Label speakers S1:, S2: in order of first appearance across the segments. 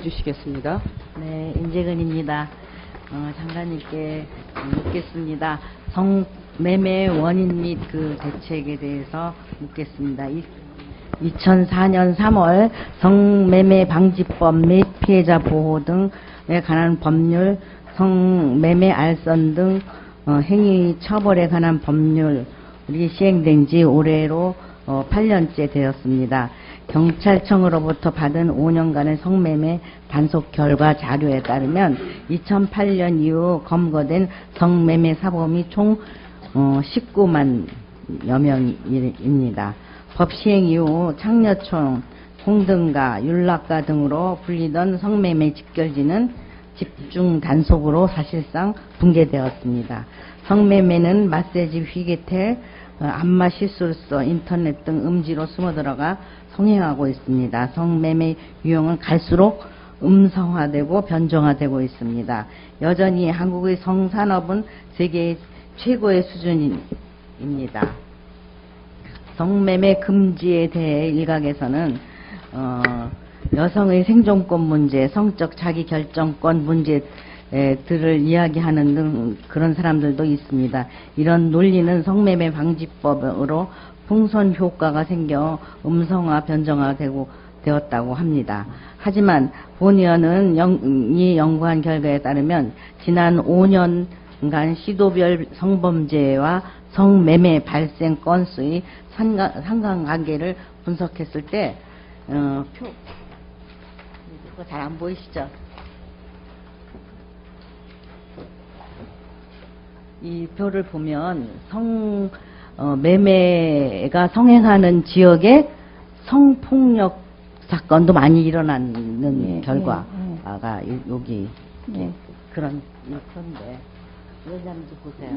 S1: 주시겠습니다.
S2: 네, 임재근입니다. 장관님께 묻겠습니다. 성매매 원인 및 그 대책에 대해서 묻겠습니다. 2004년 3월 성매매 방지법 및 피해자 보호 등에 관한 법률, 성매매 알선 등 행위 처벌에 관한 법률이 시행된 지 올해로 8년째 되었습니다. 경찰청으로부터 받은 5년간의 성매매 단속 결과 자료에 따르면 2008년 이후 검거된 성매매 사범이 총 19만여 명입니다. 법 시행 이후 창녀촌, 홍등가, 율락가 등으로 불리던 성매매 직결지는 집중 단속으로 사실상 붕괴되었습니다. 성매매는 마사지, 휘게텔, 안마 시술소, 인터넷 등 음지로 숨어들어가 성행하고 있습니다. 성매매 유형은 갈수록 음성화되고 변종화되고 있습니다. 여전히 한국의 성산업은 세계 최고의 수준입니다. 성매매 금지에 대해 일각에서는 여성의 생존권 문제, 성적 자기결정권 문제들을 이야기하는 등 그런 사람들도 있습니다. 이런 논리는 성매매 방지법으로 풍선 효과가 생겨 음성화, 변정화 되었다고 합니다. 하지만 본의원은 이 연구한 결과에 따르면 지난 5년간 시도별 성범죄와 성매매 발생 건수의 상관관계를 분석했을 때 그거 잘 안 보이시죠? 이 표를 보면 매매가 성행하는 지역에 성폭력 사건도 많이 일어나는 결과가 여기 그런 표인데 왜냐면 보세요.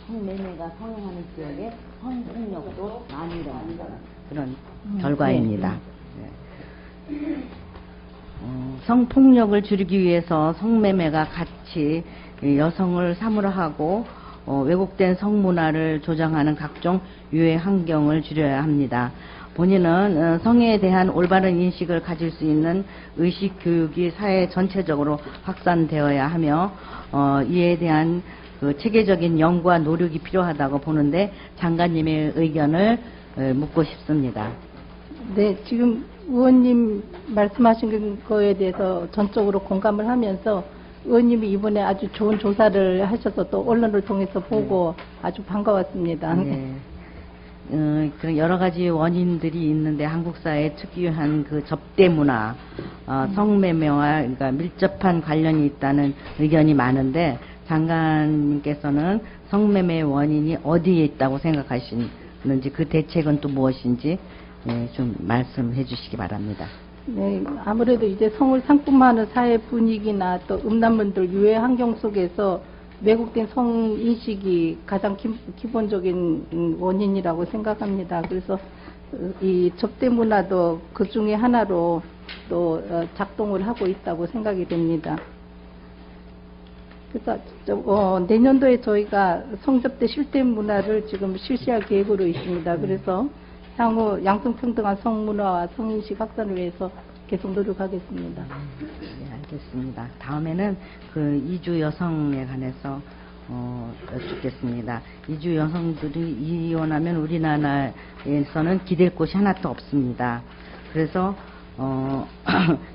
S2: 성매매가 성행하는 지역에 성폭력도 많이 일어나는 그런 결과입니다. 성폭력을 줄이기 위해서 성매매가 같이 여성을 사무를 하고 왜곡된 성문화를 조장하는 각종 유해 환경을 줄여야 합니다. 본인은 성에 대한 올바른 인식을 가질 수 있는 의식 교육이 사회 전체적으로 확산되어야 하며 이에 대한 그 체계적인 연구와 노력이 필요하다고 보는데 장관님의 의견을 묻고 싶습니다.
S3: 네, 지금 의원님 말씀하신 거에 대해서 전적으로 공감을 하면서 의원님이 이번에 아주 좋은 조사를 하셔서 또 언론을 통해서 보고 아주 반가웠습니다.
S2: 네. 그 여러 가지 원인들이 있는데 한국 사회 특유한 그 접대 문화, 성매매와 그러니까 밀접한 관련이 있다는 의견이 많은데 장관님께서는 성매매 원인이 어디에 있다고 생각하시는지 그 대책은 또 무엇인지 좀 말씀해 주시기 바랍니다.
S3: 네, 아무래도 이제 성을 상품화하는 사회 분위기나 또 음란물들 유해 환경 속에서 왜곡된 성인식이 가장 기본적인 원인이라고 생각합니다. 그래서 이 접대 문화도 그 중에 하나로 또 작동을 하고 있다고 생각이 됩니다. 그래서 내년도에 저희가 성접대 실태 문화를 지금 실시할 계획으로 있습니다. 그래서 향후 양성평등한 성문화와 성인식 확산을 위해서 계속 노력하겠습니다.
S2: 네, 알겠습니다. 다음에는 그 이주 여성에 관해서 여쭙겠습니다. 이주 여성들이 이혼하면 우리나라에서는 기댈 곳이 하나도 없습니다. 그래서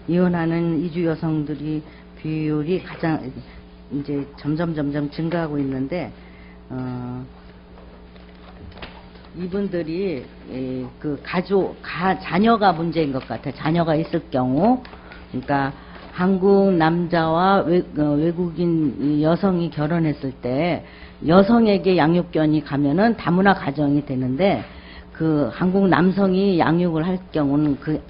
S2: 이혼하는 이주 여성들이 비율이 가장 이제 점점 증가하고 있는데 이분들이 그 자녀가 문제인 것 같아요. 자녀가 있을 경우, 그러니까 한국 남자와 외국인 여성이 결혼했을 때 여성에게 양육권이 가면은 다문화 가정이 되는데 그 한국 남성이 양육을 할 경우는 그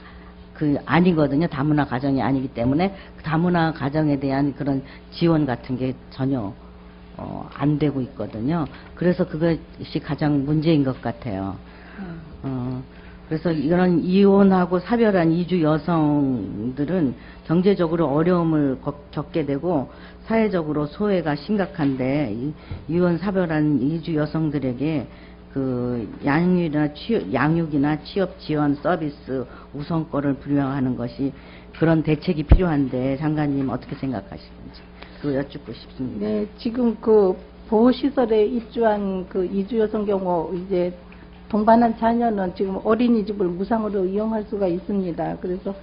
S2: 아니거든요. 다문화 가정이 아니기 때문에 다문화 가정에 대한 그런 지원 같은 게 전혀 안 되고 있거든요. 그래서 그것이 가장 문제인 것 같아요. 그래서 이런 이혼하고 사별한 이주 여성들은 경제적으로 어려움을 겪게 되고 사회적으로 소외가 심각한데 이혼 사별한 이주 여성들에게 양육이나 취업 지원 서비스 우선권을 부여하는 것이 그런 대책이 필요한데 장관님 어떻게 생각하시는지 그거 여쭙고 싶습니다.
S3: 네, 지금 그 보호시설에 입주한 그 이주 여성 경우 이제 동반한 자녀는 지금 어린이집을 무상으로 이용할 수가 있습니다. 그래서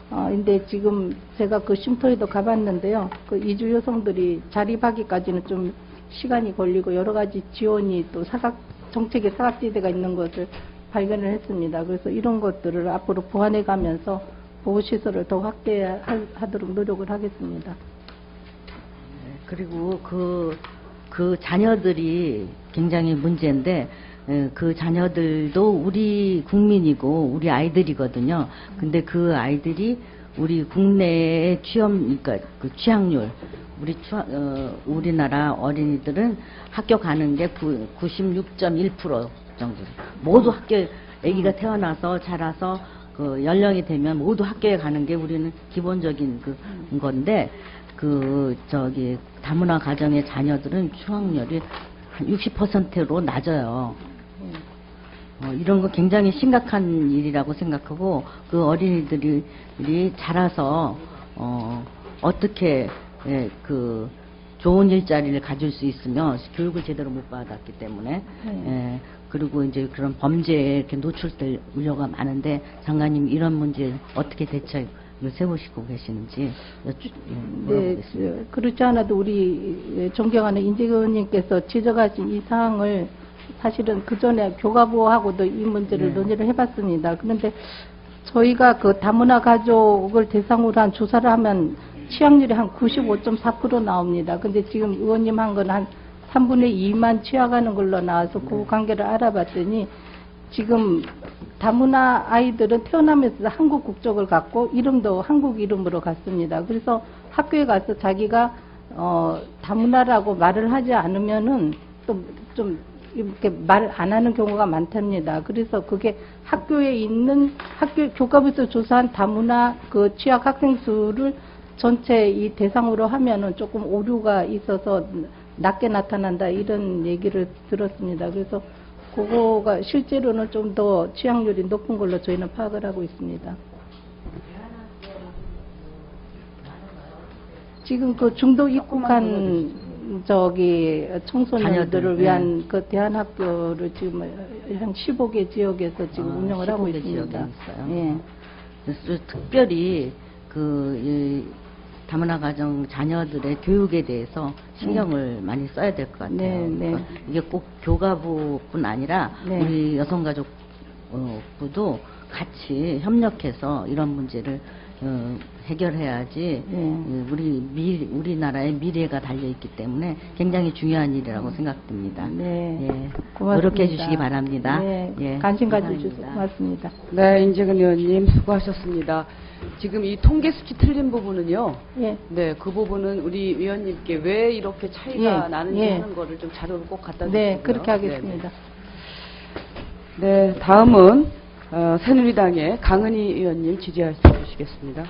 S3: 근데 지금 제가 그 쉼터에도 가봤는데요. 그 이주 여성들이 자립하기까지는 좀 시간이 걸리고 여러 가지 지원이 또 정책의 사각지대가 있는 것을 발견을 했습니다. 그래서 이런 것들을 앞으로 보완해 가면서 보호시설을 더 확대하도록 노력을 하겠습니다.
S2: 그리고 그 자녀들이 굉장히 문제인데, 그 자녀들도 우리 국민이고 우리 아이들이거든요. 근데 그 아이들이 우리 국내의 그러니까 그 취학률, 우리나라 어린이들은 학교 가는 게 96.1% 정도. 모두 아기가 태어나서 자라서 그 연령이 되면 모두 학교에 가는 게 우리는 기본적인 건데, 다문화 가정의 자녀들은 취학률이 한 60%로 낮아요. 이런 거 굉장히 심각한 일이라고 생각하고, 그 어린이들이 자라서, 어떻게, 좋은 일자리를 가질 수 있으며, 교육을 제대로 못 받았기 때문에, 그리고 이제 그런 범죄에 이렇게 노출될 우려가 많은데, 장관님 이런 문제 어떻게 대책을 세우시고 계시는지 물어보겠습니다.
S3: 네, 그렇지 않아도 우리 존경하는 인재의원님께서 지적하신 이 사항을 사실은 그 전에 교과보하고도 이 문제를 논의를 해봤습니다. 그런데 저희가 그 다문화 가족을 대상으로 한 조사를 하면 취학률이 한 95.4% 나옵니다. 근데 지금 의원님 한 건 한 3분의 2만 취학하는 걸로 나와서 그 관계를 알아봤더니 지금 다문화 아이들은 태어나면서 한국 국적을 갖고 이름도 한국 이름으로 갔습니다. 그래서 학교에 가서 자기가 다문화라고 말을 하지 않으면은 좀 이렇게 말 안 하는 경우가 많답니다. 그래서 그게 학교에 있는 교과부에서 조사한 다문화 그 취학 학생 수를 전체 이 대상으로 하면은 조금 오류가 있어서 낮게 나타난다 이런 얘기를 들었습니다. 그래서 그거가 실제로는 좀 더 취학률이 높은 걸로 저희는 파악을 하고 있습니다. 지금 그 중도 입국한 청소년들을 위한 그 대안학교를 지금 한 15개 지역에서 지금 운영을 하고 있습니다. 예.
S2: 그래서 특별히 다문화 가정 자녀들의 교육에 대해서 신경을 많이 써야 될 것 같아요. 그러니까 이게 꼭 교과부뿐 아니라 우리 여성가족부도 같이 협력해서 이런 문제를 해결해야지 우리나라의 미래가 달려있기 때문에 굉장히 중요한 일이라고 생각됩니다. 노력해 주시기 바랍니다.
S3: 관심 가져주셔서 고맙습니다.
S1: 네, 인재근 의원님 수고하셨습니다. 지금 이 통계 수치 틀린 부분은요. 네, 그 부분은 우리 위원님께 왜 이렇게 차이가 나는지 하는 거를 좀 자료를 꼭 갖다 주시고요.
S3: 네, 그렇게 하겠습니다.
S1: 네, 다음은 새누리당의 강은희 의원님 질의해 주시겠습니다.